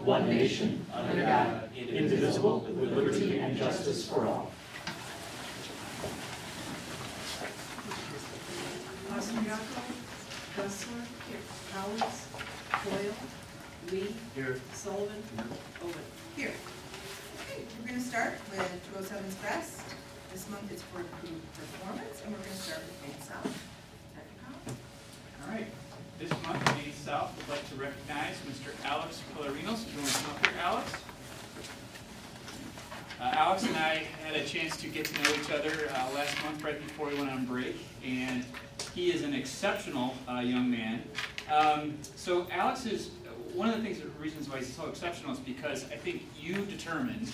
one nation, under God, indivisible, with liberty and justice for all. Austriaco, Gessler, Howells, Doyle, Lee, Here. Sullivan, Owen. Here. Okay, we're going to start with 207's Best. This month it's for improved performance, and we're going to start with Maine South. Dr. Collins? All right. This month, Maine South would like to recognize Mr. Alex Polarinos. If you want to come up here, Alex. Alex and I had a chance to get to know each other last month right before we went on break, and he is an exceptional young man. So Alex is, one of the reasons why he's so exceptional is because I think you determined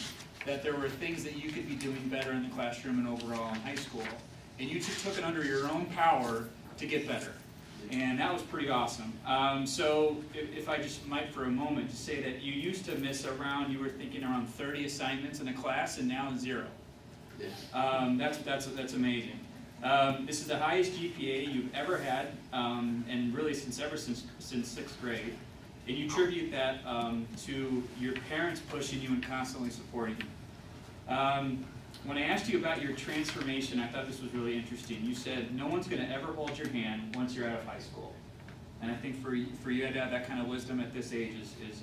that there were things that you could be doing better in the classroom and overall in high school, and you just took it under your own power to get better. And that was pretty awesome. So if I just might for a moment just say that you used to miss around, you were thinking around 30 assignments in a class, and now 0. That's amazing. This is the highest GPA you've ever had, and really since 6th grade. And you attribute that to your parents pushing you and constantly supporting you. When I asked you about your transformation, I thought this was really interesting. You said, no one's going to ever hold your hand once you're out of high school. And I think for you to have that kind of wisdom at this age is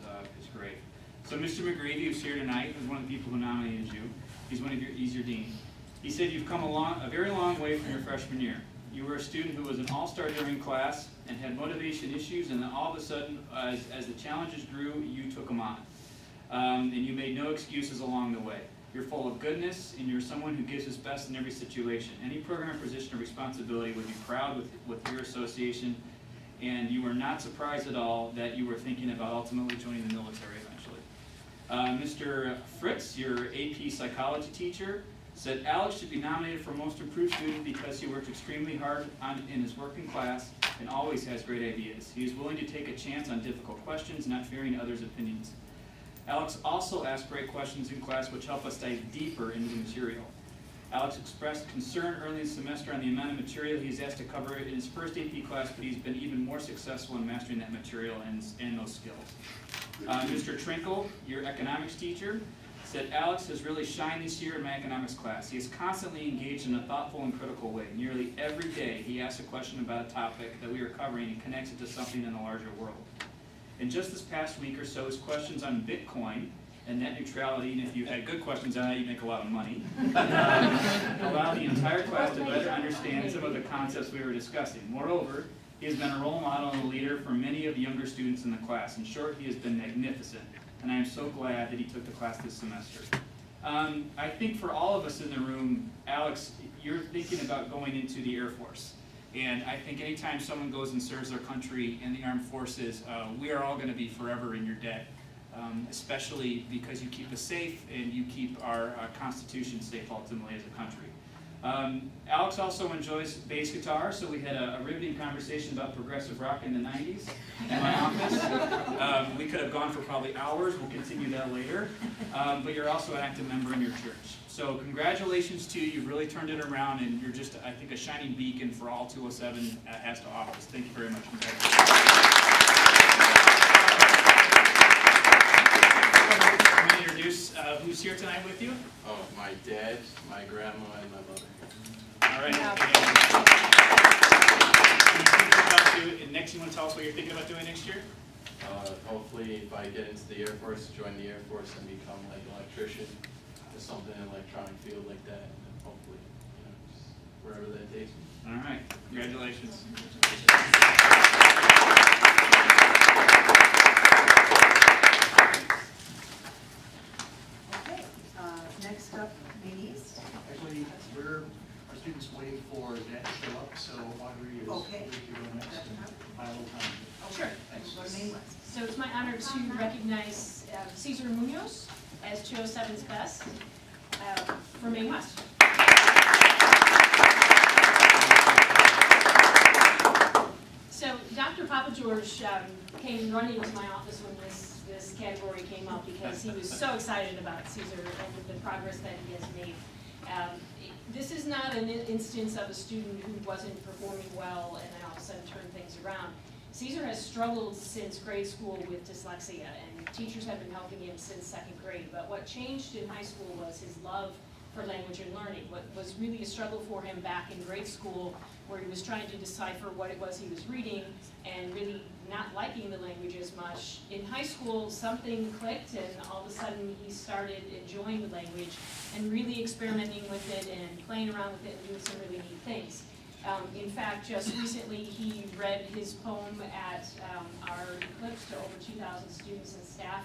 great. So Mr. McGreevy, who's here tonight, is one of the people who nominated you. He's your dean. He said you've come a very long way from your freshman year. You were a student who was an all-star during class and had motivation issues, and then all of a sudden, as the challenges grew, you took them on. And you made no excuses along the way. You're full of goodness, and you're someone who gives his best in every situation. Any program or position of responsibility would be proud with your association, and you were not surprised at all that you were thinking about ultimately joining the military eventually. Mr. Fritz, your AP psychology teacher, said Alex should be nominated for Most Improved Student because he worked extremely hard in his working class and always has great ideas. He is willing to take a chance on difficult questions, not fearing others' opinions. Alex also asked great questions in class which help us dive deeper into the material. Alex expressed concern early in the semester on the amount of material he's asked to cover in his first AP class, but he's been even more successful in mastering that material and those skills. Mr. Trinkle, your economics teacher, said Alex has really shined this year in my economics class. He is constantly engaged in a thoughtful and critical way. Nearly every day he asks a question about a topic that we are covering and connects it to something in the larger world. And just this past week or so, his questions on Bitcoin and net neutrality, and if you had good questions on that, you make a lot of money, allow the entire class to better understand some of the concepts we were discussing. Moreover, he has been a role model and a leader for many of the younger students in the class. In short, he has been magnificent, and I am so glad that he took the class this semester. I think for all of us in the room, Alex, you're thinking about going into the Air Force. And I think anytime someone goes and serves their country in the armed forces, we are all going to be forever in your debt, especially because you keep us safe and you keep our Constitution safe ultimately as a country. Alex also enjoys bass guitar, so we had a riveting conversation about progressive rock in the 90s in my office. We could have gone for probably hours. We'll continue that later. But you're also an active member in your church. So congratulations to you. You've really turned it around, and you're just, I think, a shining beacon for all 207 has to offer us. Thank you very much. Let me introduce who's here tonight with you. Oh, my dad, my grandma, and my mother. All right. And next, you want to tell us what you're thinking about doing next year? Hopefully, if I get into the Air Force, join the Air Force and become like an electrician or something in the electronic field like that. And then hopefully, just wherever that takes me. All right. Congratulations. Okay, next up, Maine East. Actually, our students waiting for that to show up, so Audrey is Okay. to go next and buy a little time. Sure. Thanks. We'll go to Maine West. So it's my honor to recognize Cesar Munoz as 207's Best for Maine West. So Dr. Papa George came running to my office when this category came up because he was so excited about Cesar and the progress that he has made. This is not an instance of a student who wasn't performing well and then all of a sudden turned things around. Caesar has struggled since grade school with dyslexia, and teachers have been helping him since second grade. But what changed in high school was his love for language and learning. What was really a struggle for him back in grade school, where he was trying to decipher what it was he was reading and really not liking the language as much. In high school, something clicked, and all of a sudden he started enjoying the language and really experimenting with it and playing around with it and doing some really neat things. In fact, just recently he read his poem at our Eclipse to over 2,000 students and staff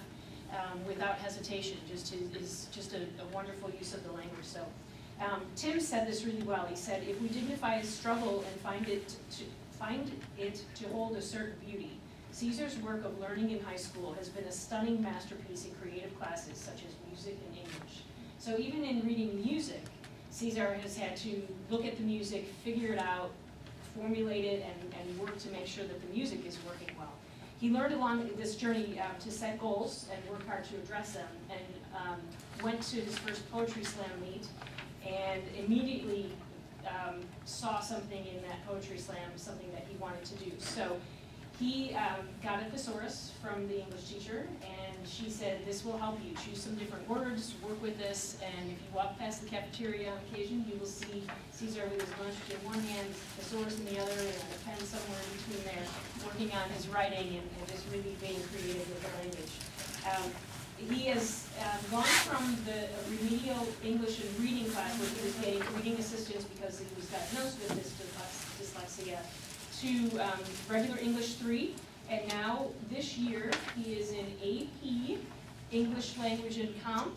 without hesitation. Is just a wonderful use of the language. So Tim said this really well. He said, if we dignify his struggle and find it to hold a certain beauty, Caesar's work of learning in high school has been a stunning masterpiece in creative classes such as music and English. So even in reading music, Caesar has had to look at the music, figure it out, formulate it, and work to make sure that the music is working well. He learned along this journey to set goals and work hard to address them, and went to his first poetry slam meet, and immediately saw something in that poetry slam, something that he wanted to do. So he got a thesaurus from the English teacher, and she said, this will help you. Choose some different words, work with this, and if you walk past the cafeteria on occasion, you will see Caesar with his lunch in one hand, thesaurus in the other, and a pen somewhere in between there, working on his writing and just really being creative with the language. He has gone from the remedial English and reading class where he was getting reading assistance because he was diagnosed with this dyslexia to regular English 3, and now this year he is in AP, English Language and Comp,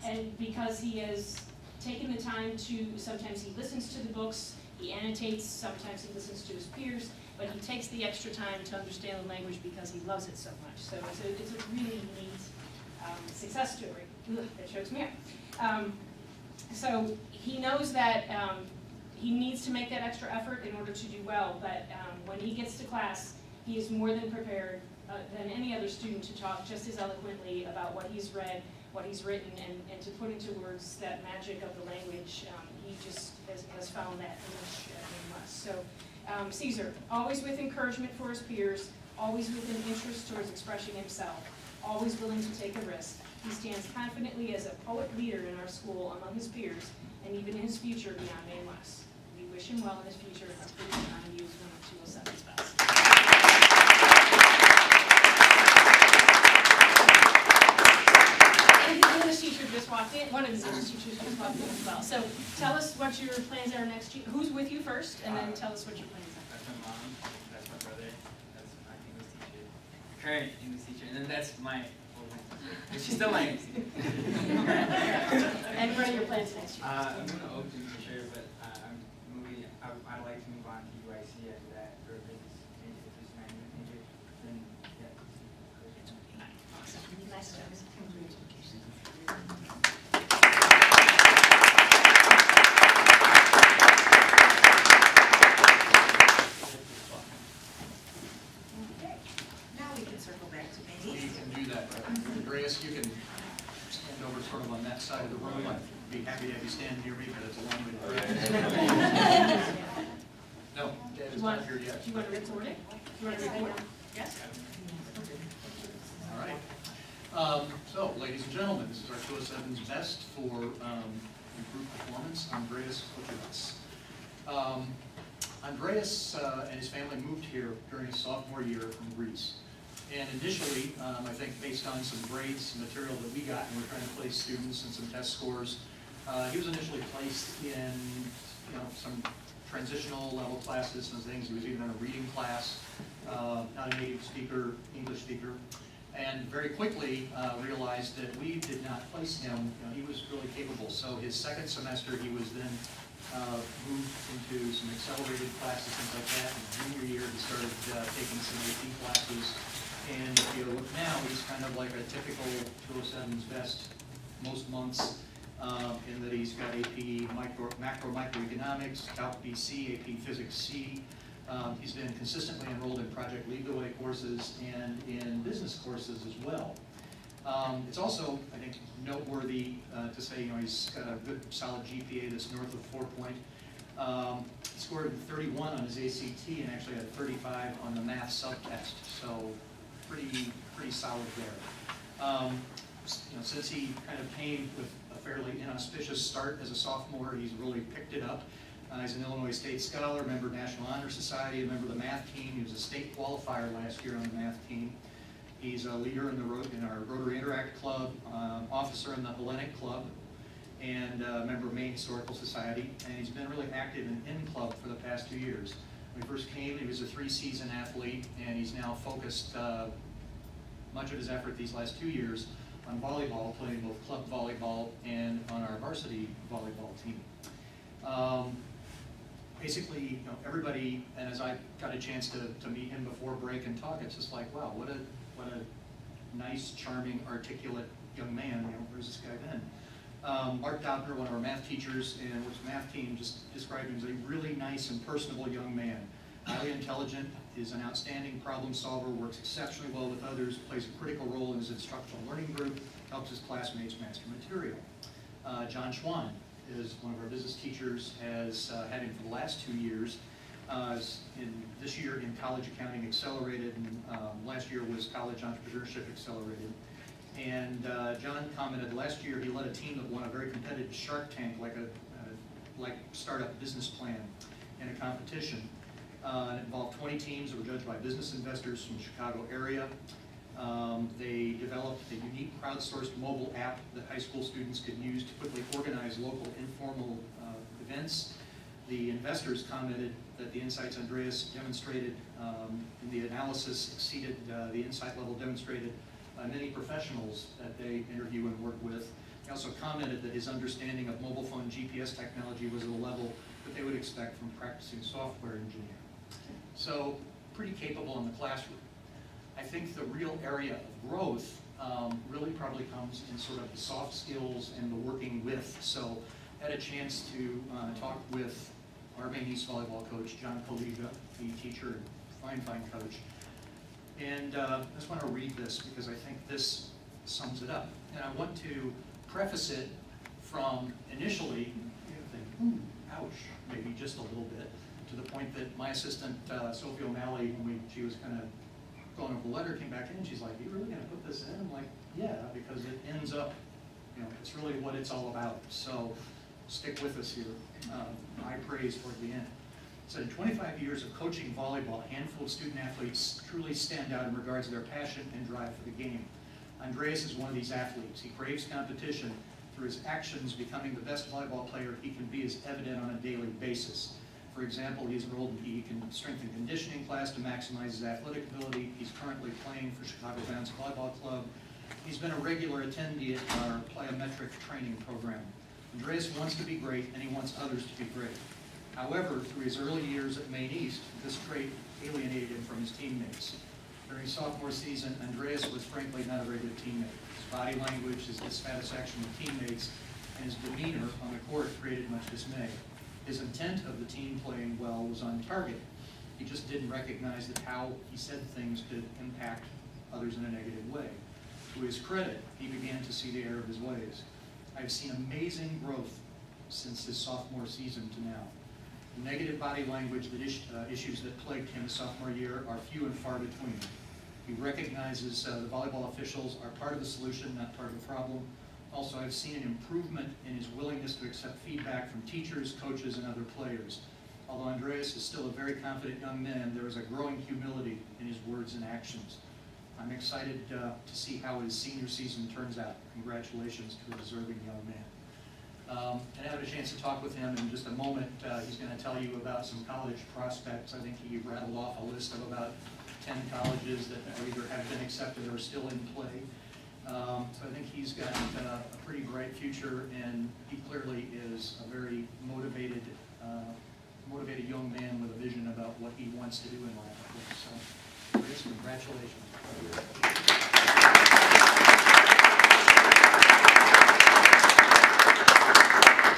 and because he has taken the time to, sometimes he listens to the books, he annotates, sometimes he listens to his peers, but he takes the extra time to understand the language because he loves it so much. So it's a really neat success story. Ugh, that chokes me up. So he knows that he needs to make that extra effort in order to do well, but when he gets to class, he is more than prepared than any other student to talk just as eloquently about what he's read, what he's written, and to put into words that magic of the language. He just has found that in us. So Caesar, always with encouragement for his peers, always with an interest towards expressing himself, always willing to take a risk. He stands confidently as a poet leader in our school among his peers, and even in his future beyond Maine West. We wish him well in his future, and are pleased to honor you as one of 207's best. And his English teacher just walked in, one of his English teachers just walked in as well. So tell us what your plans are next year. Who's with you first, and then tell us what your plans are. That's my mom, that's my brother, that's my English teacher, current English teacher, and then that's my old English teacher. She's still my English teacher. And what are your plans next year? I'm going to Oakland for sure, but I'm moving, I'd like to move on to UIC after that for a business major, business management major, then, yeah. Awesome. Nice job. Okay, now we can circle back to We Denise. can do that. Andreas, you can stand over sort of on that side of the room. I'd be happy to have you stand near me, but it's a long way to go. No, Dad is not here yet. Do you want to record it? Do you want to record it? Yes? All right. So, ladies and gentlemen, this is our 207's best for improved performance, Andreas Kucherats. Andreas and his family moved here during his sophomore year from Greece. And initially, I think based on some grades, some material that we got, and we're trying to place students and some test scores, he was initially placed in some transitional level classes, some things. He was even in a reading class, not a native speaker, English speaker, and very quickly realized that we did not place him. He was really capable. So his second semester, he was then moved into some accelerated classes, things like that. His junior year, he started taking some AP classes. And if you look now, he's kind of like a typical 207's best most months, in that he's got AP macro microeconomics, Calc BC, AP Physics C. He's been consistently enrolled in Project Lead the Way courses and in business courses as well. It's also, I think, noteworthy to say, he's got a good, solid GPA that's north of 4 point. He scored 31 on his ACT and actually had 35 on the math subtest, so pretty solid there. Since he kind of came with a fairly inauspicious start as a sophomore, he's really picked it up. He's an Illinois State Scholar, member of National Honor Society, a member of the math team. He was a state qualifier last year on the math team. He's a leader in our Rotary Interact Club, officer in the Hellenic Club, and a member of Maine Historical Society. And he's been really active in club for the past 2 years. When he first came, he was a 3-season athlete, and he's now focused much of his effort these last 2 years on volleyball, playing both club volleyball and on our varsity volleyball team. Basically, everybody, and as I got a chance to meet him before break and talk, it's just like, wow, what a nice, charming, articulate young man. Where's this guy been? Mark Daubner, one of our math teachers, and his math team just described him as a really nice and personable young man. Highly intelligent, is an outstanding problem solver, works exceptionally well with others, plays a critical role in his instructional learning group, helps his classmates master material. John Schwan is one of our business teachers, has had him for the last 2 years. This year in College Accounting Accelerated, and last year was College Entrepreneurship Accelerated. And John commented last year he led a team that won a very competitive Shark Tank, like startup business plan in a competition. It involved 20 teams that were judged by business investors from the Chicago area. They developed a unique crowdsourced mobile app that high school students could use to quickly organize local informal events. The investors commented that the insights Andreas demonstrated in the analysis exceeded the insight level demonstrated by many professionals that they interview and work with. He also commented that his understanding of mobile phone GPS technology was at a level that they would expect from practicing software engineer. So, pretty capable in the classroom. I think the real area of growth really probably comes in sort of the soft skills and the working with. So, I had a chance to talk with our Maine East volleyball coach, John Koliga, the teacher, fine coach. And I just want to read this because I think this sums it up. And I want to preface it from initially, think, ouch, maybe just a little bit, to the point that my assistant, Sophie O'Malley, when she was kind of going over the letter, came back in and she's like, are you really going to put this in? I'm like, yeah, because it ends up, it's really what it's all about. So stick with us here. High praise toward the end. So in 25 years of coaching volleyball, a handful of student athletes truly stand out in regards to their passion and drive for the game. Andreas is one of these athletes. He craves competition. Through his actions, becoming the best volleyball player he can be is evident on a daily basis. For example, he's enrolled in the strength and conditioning class to maximize his athletic ability. He's currently playing for Chicago Bounce Volleyball Club. He's been a regular attendee at our plyometric training program. Andreas wants to be great, and he wants others to be great. However, through his early years at Maine East, this trait alienated him from his teammates. During his sophomore season, Andreas was frankly not a very good teammate. His body language, his dissatisfaction with teammates, and his demeanor on the court created much dismay. His intent of the team playing well was on target. He just didn't recognize that how he said things could impact others in a negative way. To his credit, he began to see the error of his ways. I've seen amazing growth since his sophomore season to now. The negative body language issues that plagued him his sophomore year are few and far between. He recognizes the volleyball officials are part of the solution, not part of the problem. Also, I've seen an improvement in his willingness to accept feedback from teachers, coaches, and other players. Although Andreas is still a very confident young man, there is a growing humility in his words and actions. I'm excited to see how his senior season turns out. Congratulations to a deserving young man. And I had a chance to talk with him in just a moment. He's going to tell you about some college prospects. I think he rattled off a list of about 10 colleges that either have been accepted or are still in play. So I think he's got a pretty bright future, and he clearly is a very motivated young man with a vision about what he wants to do in life. So, Chris, congratulations.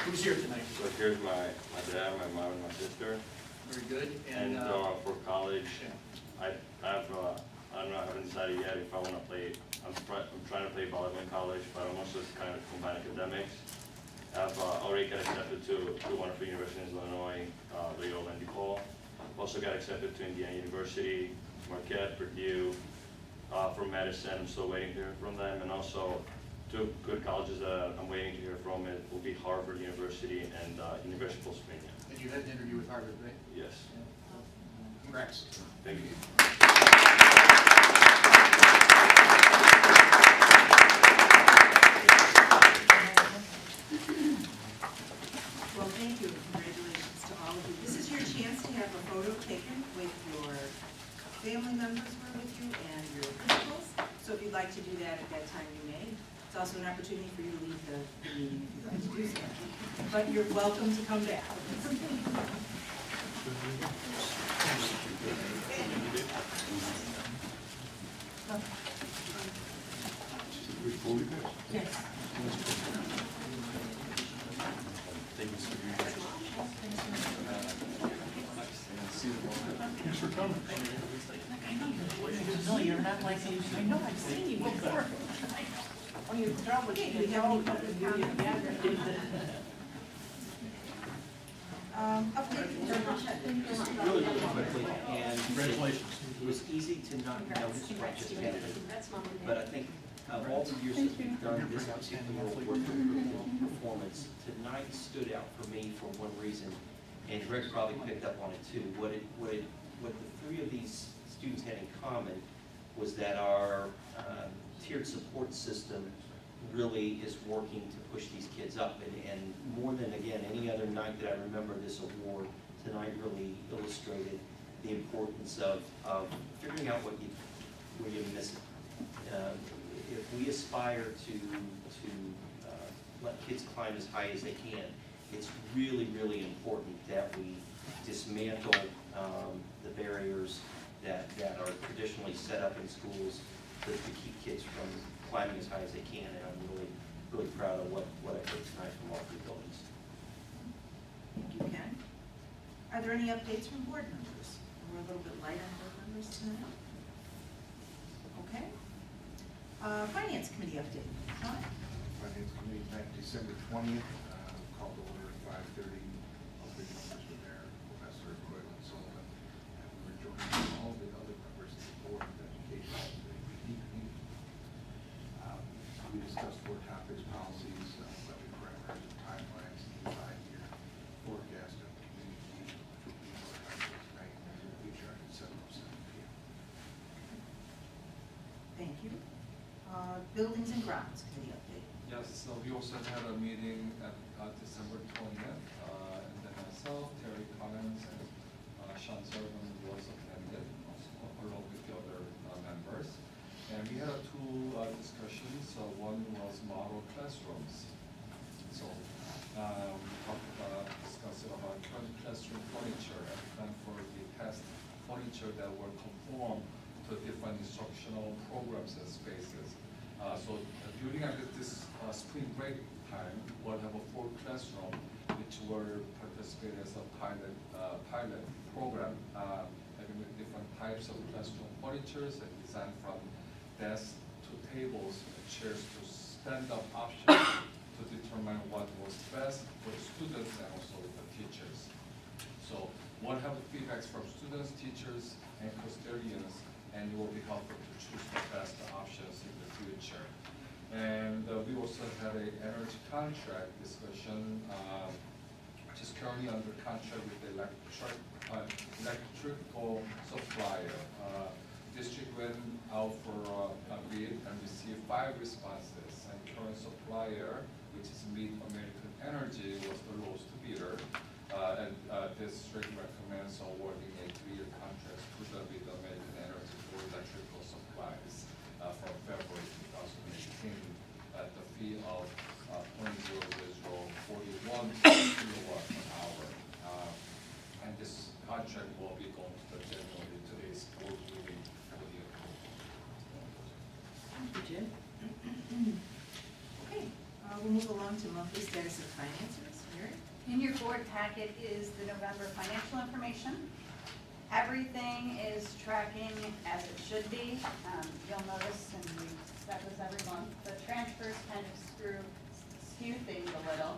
Who's here tonight? So here's my dad, my mom, and my sister. Very good. And for college, I haven't decided yet if I want to play. I'm trying to play volleyball in college, but I'm also kind of combine academics. I've already got accepted to wonderful universities in Illinois, Loyola and DePaul. Also got accepted to Indiana University, Marquette, Purdue, from Madison. I'm still waiting to hear from them. And also two good colleges that I'm waiting to hear from. It will be Harvard University and University of Pennsylvania. And you had an interview with Harvard, right? Yes. Congrats. Thank you. Well, thank you, and congratulations to all of you. This is your chance to have a photo taken with your family members who are with you and your principals. So if you'd like to do that at that time, you may. It's also an opportunity for you to leave the meeting if you'd like to do so. But you're welcome to come back. Yes. Thanks for coming. No, you're not like, I know, I've seen you before. Oh, you're trouble. Okay, do we have any public comment? Update. Really, really quickly, and Congratulations. it was easy to not notice participating, That's Mom and but Dad. I think of all the years that we've done this particular work performance, tonight stood out for me for one reason, and Greg probably picked up on it too. What the three of these students had in common was that our tiered support system really is working to push these kids up, and more than, again, any other night that I remember this award, tonight really illustrated the importance of figuring out where you're missing. If we aspire to let kids climb as high as they can, it's really, really important that we dismantle the barriers that are traditionally set up in schools to keep kids from climbing as high as they can, and I'm really proud of what I heard tonight from all three buildings. Thank you, Ken. Are there any updates from board members? We're a little bit light on board members tonight. Okay. Finance committee update. Sean? Finance committee met December 20th, called to order at 5:30. All three members were there, Professor Coyle and Sullivan, and we were joined by all the other members of the Board of Education. We discussed 4 topics: policies, budget parameters, and timelines, and 5-year forecast of community engagement, which will be tonight, which are at 7:07 p.m. Thank you. Buildings and grounds committee update. Yes, so we also had a meeting at December 20th, and then myself, Terry Collins, and Sean Sullivan was attended, along with the other members. And we had 2 discussions. So one was model classrooms. So we discussed about current classroom furniture and plan for the test furniture that will conform to different instructional programs and spaces. So during this spring break time, we'll have a 4 classroom which will participate as a pilot program, having different types of classroom furnitures and designed from desks to tables and chairs to stand-up options to determine what was best for the students and also the teachers. So we'll have feedbacks from students, teachers, and custodians, and it will be helpful to choose the best options in the future. And we also had an energy contract discussion, which is currently under contract with the electrical supplier. District went out for a bid and received 5 responses, and current supplier, which is Mid-American Energy, was the lowest bidder. And district recommends awarding a 3-year contract to the Mid-American Energy for electrical supplies from February 2018 at the fee of 0.00041 kilowatt per hour. And this contract will be going to the January today's board meeting for the approval. Thank you, Jim. Okay, we'll move along to monthly status of finances. Mary? In your board packet is the November financial information. Everything is tracking as it should be. You'll notice, and we set this every month, the transfers kind of skew things a little.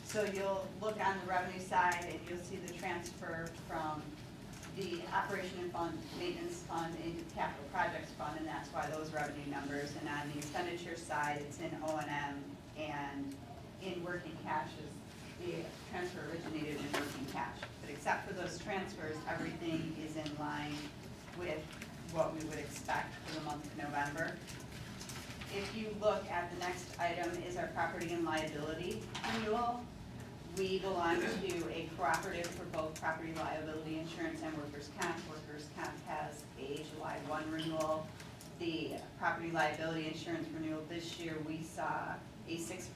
So you'll look on the revenue side and you'll see the transfer from the operation fund, maintenance fund into the capital projects fund, and that's why those revenue numbers. And on the expenditure side, it's in O&M, and in working cash is the transfer originated in working cash. But except for those transfers, everything is in line with what we would expect for the month of November. If you look at the next item is our property and liability renewal. We belong to a cooperative for both property liability insurance and workers' comp. Workers' comp has a July 1 renewal. The property liability insurance renewal this year, we saw a 6%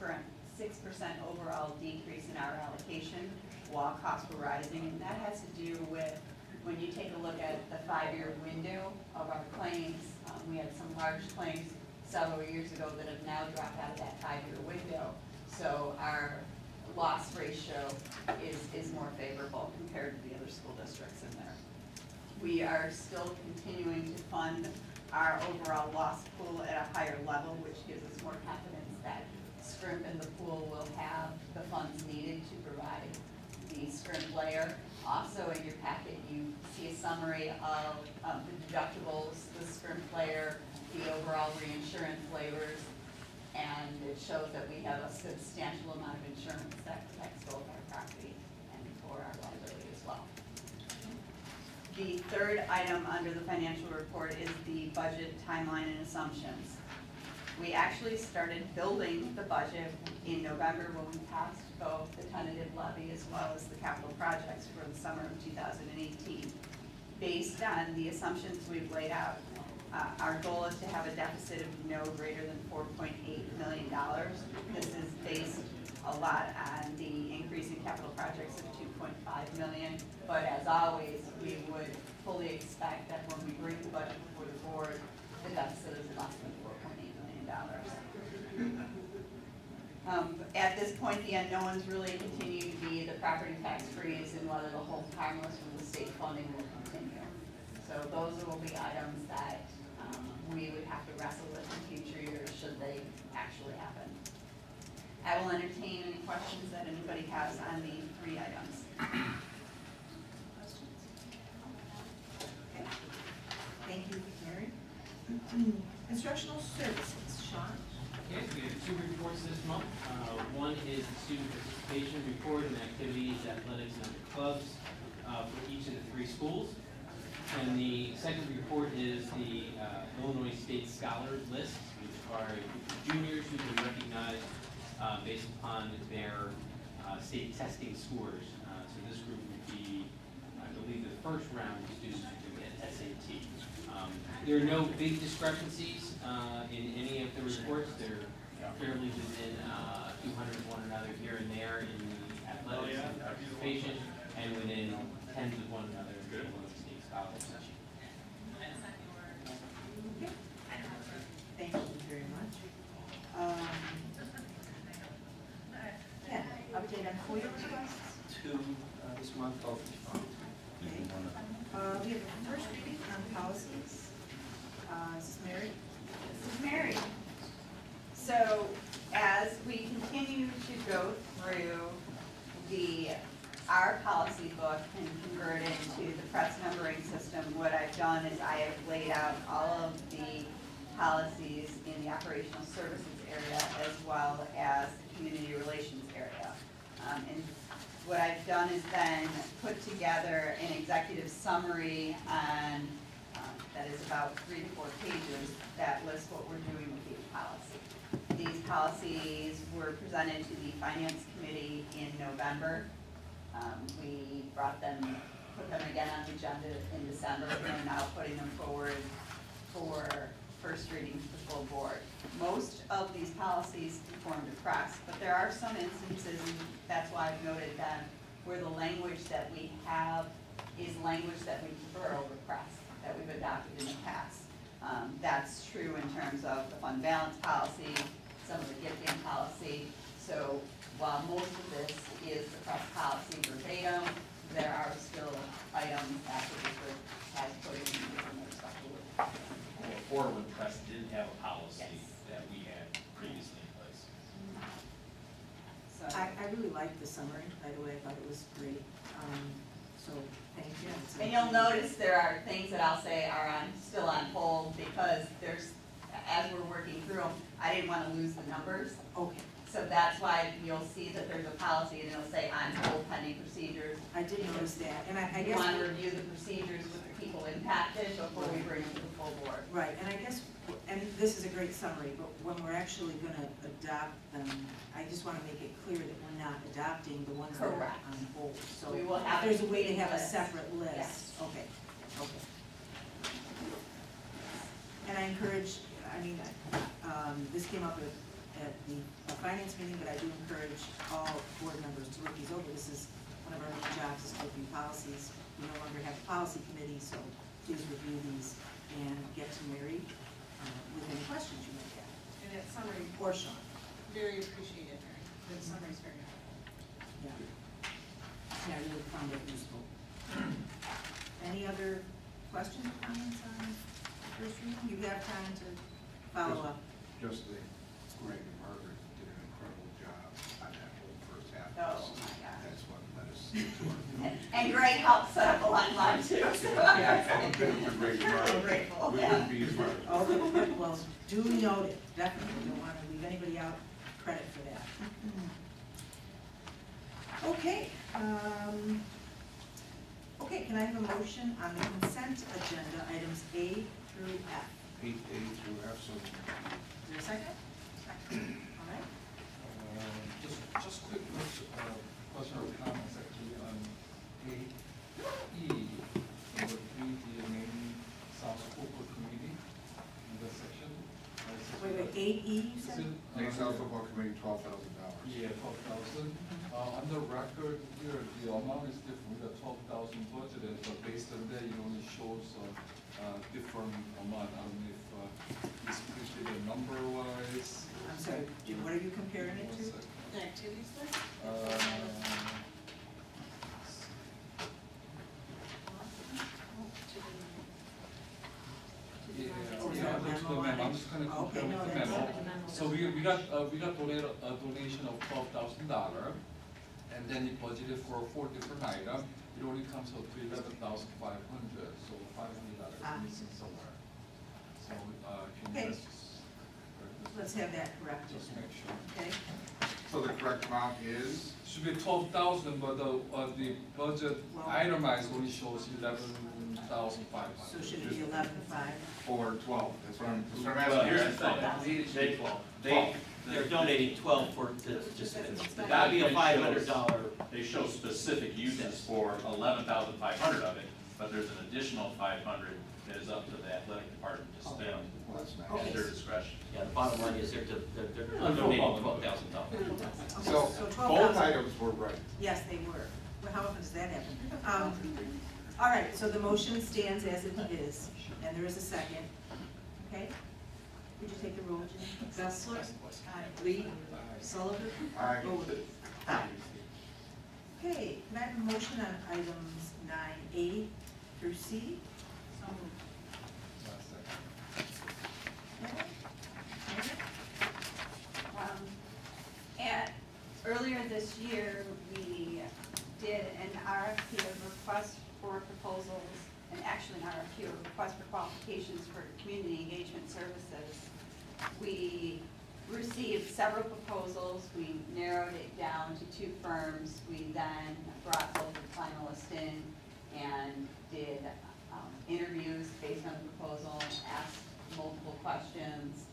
overall decrease in our allocation while costs were rising. And that has to do with when you take a look at the 5-year window of our claims. We had some large claims several years ago that have now dropped out of that 5-year window. So our loss ratio is more favorable compared to the other school districts in there. We are still continuing to fund our overall loss pool at a higher level, which gives us more confidence that Scrimp and the pool will have the funds needed to provide the Scrimp layer. Also in your packet, you see a summary of the deductibles, the Scrimp layer, the overall reinsurance waivers, and it shows that we have a substantial amount of insurance that protects both our property and for our liability as well. The third item under the financial report is the budget timeline and assumptions. We actually started building the budget in November when we passed both the tentative levy as well as the capital projects for the summer of 2018. Based on the assumptions we've laid out, our goal is to have a deficit of no greater than $4.8 million. This is based a lot on the increase in capital projects of $2.5 million. But as always, we would fully expect that when we bring the budget before the board, the deficit is less than $4.8 million. At this point, the unknowns really continue to be the property tax freeze and whether the hold harmless from the state funding will continue. So those will be items that we would have to wrestle with in future years should they actually happen. I will entertain any questions that anybody has on the 3 items. Questions? Okay. Thank you, Mary. Instructional services, Sean? Yes, we have 2 reports this month. One is the student participation report and activities, athletics, and other clubs for each of the 3 schools. And the second report is the Illinois State Scholars List, which are juniors who have been recognized based upon their state testing scores. So this group would be, I believe, the first round of students who get SAT. There are no big discrepancies in any of the reports. They're fairly within a few hundred of one another here and there in the athletics and participation, and within tens of one another in the Illinois State Scholars. Thank you very much. Ken, update on FOIA requests? 2 this month, both responded. Okay. We have a first reading on policies. This is Mary. This is Mary. So as we continue to go through our policy book and convert it into the press numbering system, what I've done is I have laid out all of the policies in the operational services area as well as the community relations area. And what I've done is then put together an executive summary on that is about 3 to 4 pages that lists what we're doing with each policy. These policies were presented to the Finance Committee in November. We put them again on the agenda in December, and we're now putting them forward for first reading to the full board. Most of these policies conform to press, but there are some instances, and that's why I've noted them, where the language that we have is language that we prefer over press, that we've adopted in the past. That's true in terms of the fund balance policy, some of the gifting policy. So while most of this is the press policy verbatim, there are still items that the district has put in their special rules. Portland Press did have a policy Yes. that we had previously in place. So really liked the summary, by the way, I thought it was great. So, thank you. And you'll notice there are things that I'll say are still on hold because there's, as we're working through them, I didn't want to lose the numbers. Okay. So that's why you'll see that there's a policy and it'll say on hold pending procedures. I did notice that, and I You guess. want to review the procedures with the people impacted before we bring them to the full board. Right, and I guess, and this is a great summary, but when we're actually gonna adopt them, I just wanna make it clear that we're not adopting the ones that are Correct. on hold. So We will if have there's a way to a have a list. separate list. Yes. Okay, okay. And I encourage, I mean, this came up at the finance meeting, but I do encourage all board members to look these over. This is one of our main jobs, is to review policies. We no longer have a policy committee, so please review these and get to Mary with any questions you may have. And that summary, Or Sean. very appreciated, Mary. The summary's very helpful. Yeah. Yeah, I really found it useful. Any other questions or comments on the first reading? You have time to follow up. Just the, Greg and Margaret did an incredible job on that whole first half. Oh, my God. That's what led us to our. And Greg helped set up a line too. So And good for Greg and I'm Margaret. grateful, We yeah. wouldn't be as smart. Oh, good, well, duly noted, definitely, don't want to leave anybody out credit for that. Okay, okay, can I have a motion on the consent agenda, items A through F? 8A through F, so Is there a second? Second. All right. Just quick question or comments actually on 8E, number 3, the main South Football Committee in that section. Wait, 8E you Is said? it, Next South Football Committee, $12,000. Yeah, 12,000. On the record here, the amount is different, we got 12,000 budgeted, but based on that, it only shows different amount. I don't know if it's pretty the number-wise. I'm sorry, Jim, what are you comparing it to? The activities list? Yeah, I'm just the memo, I'm just kind of Okay, comparing no, the that's memo. not the memo. So we got donated a donation of $12,000, and then it budgeted for 4 different items. It only comes out to $11,500, so $500 is missing somewhere. So, can Okay. you just Let's have that corrected. just make sure. Okay, So the correct amount is? Should be 12,000, but the budget Well- itemized only shows 11,500. so should it be 11.5? Or 12, that's what I'm Well, asking. here's the thing, they're donating 12 for participants. That'd be a $500. They show specific uses for 11,500 of it, but there's an additional 500 that is up to the athletic department to spend Well, that's nice. Okay. at their discretion. Yeah, the bottom line is they're donating $12,000. Okay, So so both 12,000. items were right. Yes, they were. Well, how often does that happen? All right, so the motion stands as it is, and there is a second. Okay? Would you take the roll, Jim? Gessler. Lee. Sullivan. Aye. Bowden. Aye. Okay, can I have a motion on items 9A through C? So moved. Okay. Earlier this year, we did an RFP, a request for proposals, and actually an RFQ, a request for qualifications for community engagement services. We received several proposals, we narrowed it down to 2 firms. We then brought both the finalists in and did interviews based on the proposal, asked multiple questions,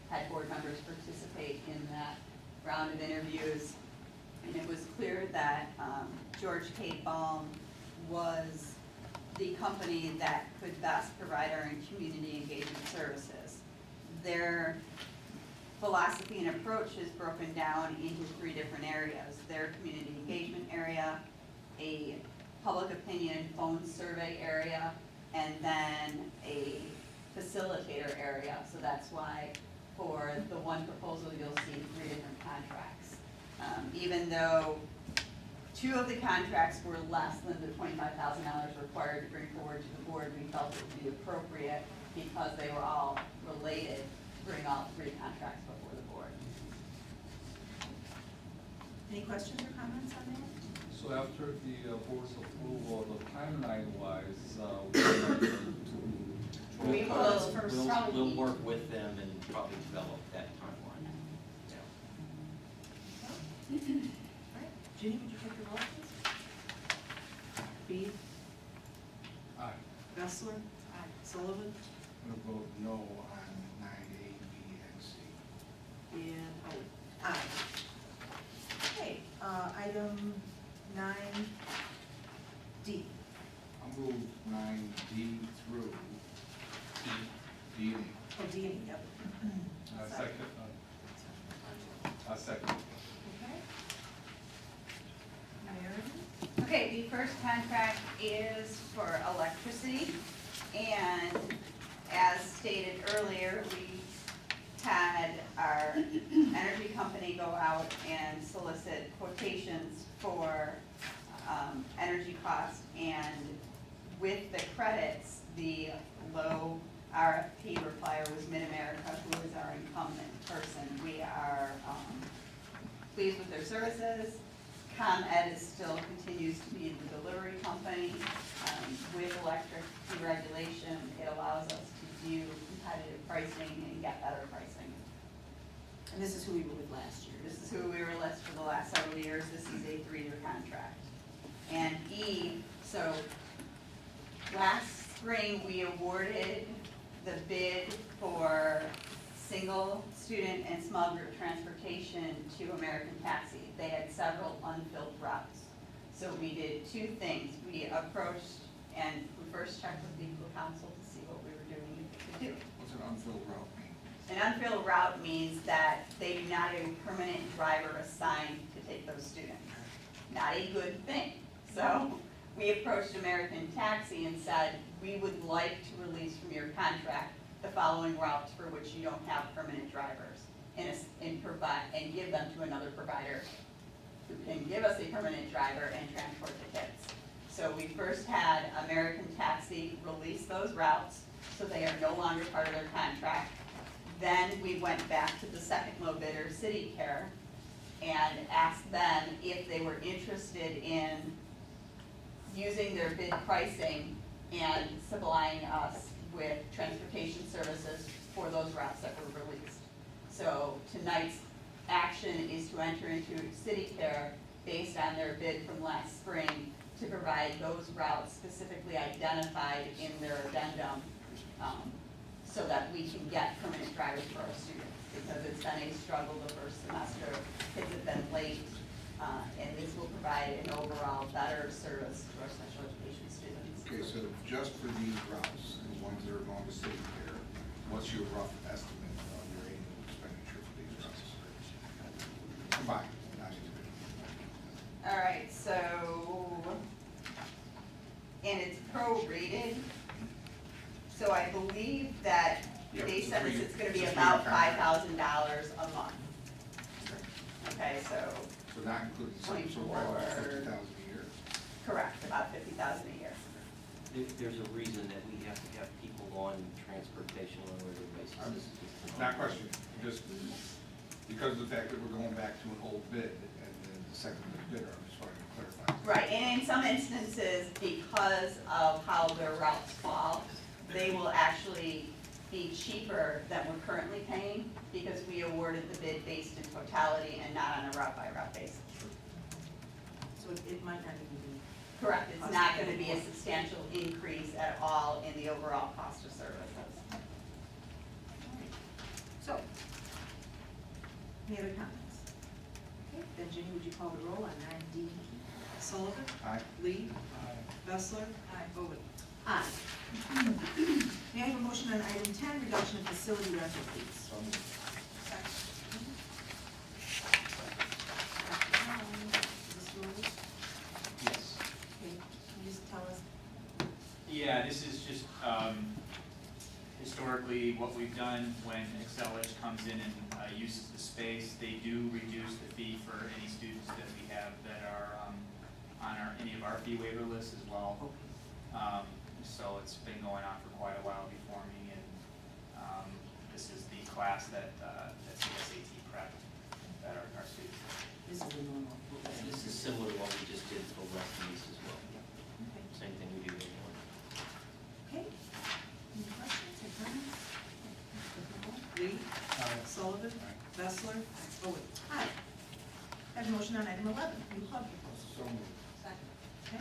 had board members participate in that round of interviews. And it was clear that George K. Baum was the company that could best provide our community engagement services. Their philosophy and approach is broken down into 3 different areas. Their community engagement area, a public opinion phone survey area, and then a facilitator area. So that's why for the one proposal, you'll see 3 different contracts. Even though 2 of the contracts were less than the $25,000 required to bring forward to the board, we felt it would be appropriate because they were all related to bring all 3 contracts before the board. Any questions or comments on that? So after the board's approval, the timeline-wise, we're going to. We will first We'll work with them and probably develop that timeline. All right, Ginny, would you take the roll, please? Bede? Aye. Gessler? Aye. Sullivan? I'm gonna vote no on 9A, B, and C. And Howard? Aye. Okay, item 9D. I'll move 9D through D and E. Oh, D and E, yep. Second. Second. Okay. Mary? Okay, the first contract is for electricity, and as stated earlier, we had our energy company go out and solicit quotations for energy costs, and with the credits, the low RFP replier was Mid-America, who is our incumbent person. We are pleased with their services. ComEd is still continues to be the delivery company. With electric deregulation, it allows us to do competitive pricing and get better pricing. And this is who we were with last year. This is who we were with for the last several years. This is a 3-year contract. And E, so last spring, we awarded the bid for single student and small group transportation to American Taxi. They had several unfilled routes. So we did two things. We approached and we first checked with legal counsel to see what we were doing and what we could do. What's an unfilled route mean? An unfilled route means that they do not have a permanent driver assigned to take those students. Not a good thing. So we approached American Taxi and said, we would like to release from your contract the following routes for which you don't have permanent drivers and give them to another provider who can give us a permanent driver and transport the kids. So we first had American Taxi release those routes, so they are no longer part of their contract. Then we went back to the second low bidder, CityCare, and asked them if they were interested in using their bid pricing and supplying us with transportation services for those routes that were released. So tonight's action is to enter into CityCare based on their bid from last spring to provide those routes specifically identified in their addendum, so that we can get permanent drivers for our students, because it's been a struggle the first semester. Kids have been late, and this will provide an overall better service to our special education students. Okay, so just for these routes, the ones that are going to city care, what's your rough estimate of your annual expenditure for these routes? Combined, not individual. All right, so, and it's prorated. So I believe that they said this, it's gonna be about $5,000 a month. Okay, so, So not including some, so 24. about 50,000 a year. correct, about 50,000 a year. There's a reason that we have to have people on transportation on a regular I'm basis. not questioning, just because of the fact that we're going back to an old bid and then the second bidder, I'm just wanting to clarify. Right, and in some instances, because of how their routes fall, they will actually be cheaper than we're currently paying, because we awarded the bid based in totality and not on a route-by-route basis. So it might not even be. Correct, it's not gonna be a substantial increase at all in the overall cost of services. So, any other comments? Okay, then Ginny, would you call the roll on 9D? Sullivan? Aye. Lee? Aye. Vessler? Aye. Bowman? Aye. May I have a motion on item 10, reduction of facility rental fees? Yes. Okay, can you just tell us? Yeah, this is just historically what we've done when Excel Edge comes in and uses the space. They do reduce the fee for any students that we have that are on any of our fee waiver lists as well. So it's been going on for quite a while before me, and this is the class that's the SAT prep that our students. This is the normal Sullivan. Bessler. Owen. Aye. I have a motion on item 11, new club proposal. So moved. Okay.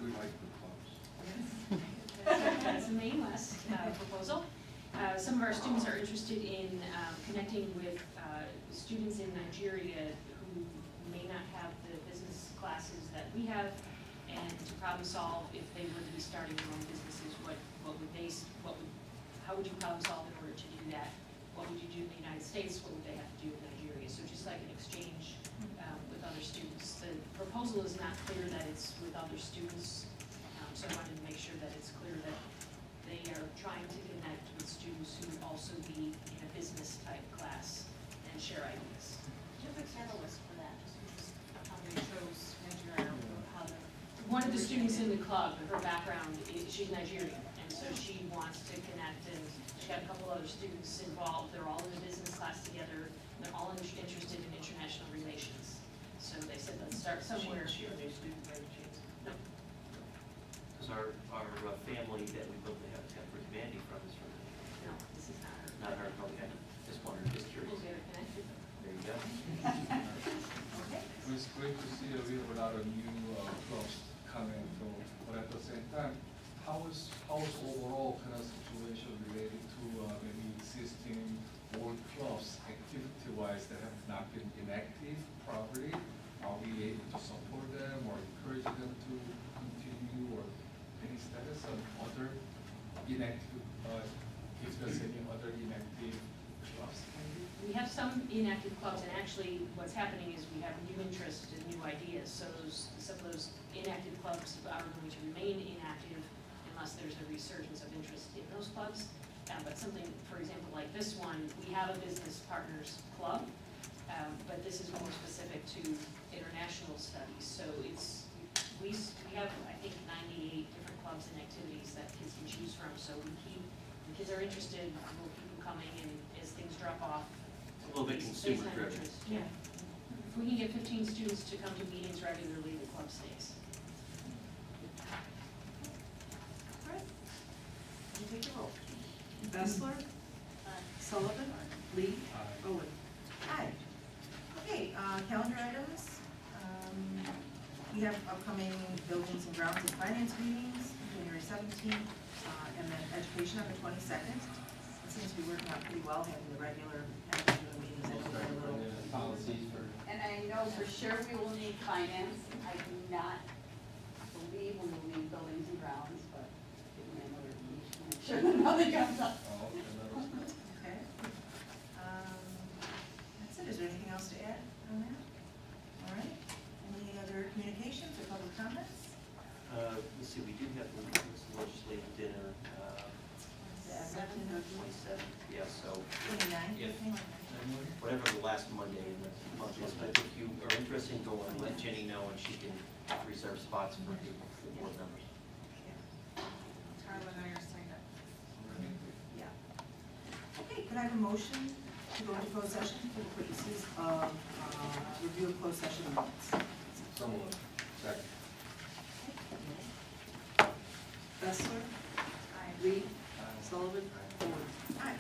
We like the clubs. That's a Maine West proposal. Some of our students are interested in connecting with students in Nigeria who may not have the business classes that we have, and to problem solve if they were to be starting their own businesses, how would you problem solve in order to do that? What would you do in the United States? What would they have to do in Nigeria? So just like an exchange with other students. The proposal is not clear that it's with other students, so I wanted to make sure that it's clear that they are trying to connect with students who would also be in a business type class and share ideas. Do you have a catalyst for that? Just how they chose Nigeria or how the. One of the students in the club, her background, she's Nigerian, and so she wants to connect, and she got a couple other students involved. They're all in a business class together. They're all interested in international relations. So they said, let's start somewhere. She a new student by any chance? No. Because our family that we built the habitat for humanity from is from, No, this is not her. not her, okay, just wondered, just curious. We'll get her connected. There you go. Okay. It's great to see we have a lot of new clubs coming through, but at the same time, how is overall kind of situation related to maybe existing old clubs activity-wise that have not been inactive properly? Are we able to support them or encourage them to continue, or any status on other inactive, if there's any other inactive clubs? We have some inactive clubs, and actually what's happening is we have new interest and new ideas. So some of those inactive clubs are going to remain inactive unless there's a resurgence of interest in those clubs. But something, for example, like this one, we have a business partners club, but this is more specific to international studies. So we have, I think, 98 different clubs and activities that kids can choose from. So the kids are interested, we'll keep them coming, and as things drop off, A little bit based on consumer driven. interest. Yeah. If we can get 15 students to come to meetings regularly, the club stays. All right. Can you take the roll? Bessler. Sullivan. Lee. Owen. Aye. Okay, calendar items. We have upcoming buildings and grounds and finance meetings, January 17th, and then education on the 22nd. It seems to be working out pretty well, having the regular meetings. I know we're a little. Policies for. And I know for sure we will need finance. I do not believe we will need buildings and grounds, but give me another week to make sure that nothing comes up. Oh, okay, that was good. Okay. That's it. Is there anything else to add on that? All right. Any other communications or public comments? Let's see, we do have the legislative dinner, September 27th, yeah, so 29th? if, whatever the last Monday in the month is, but if you are interested in going, let Jenny know and she can reserve spots for people, for board members. Carla and I are signed up. Yeah. Okay, could I have a motion to go into closed session for the purposes of review of closed session minutes? So moved. Second. Bessler? Lee? Sullivan? Owen? Aye.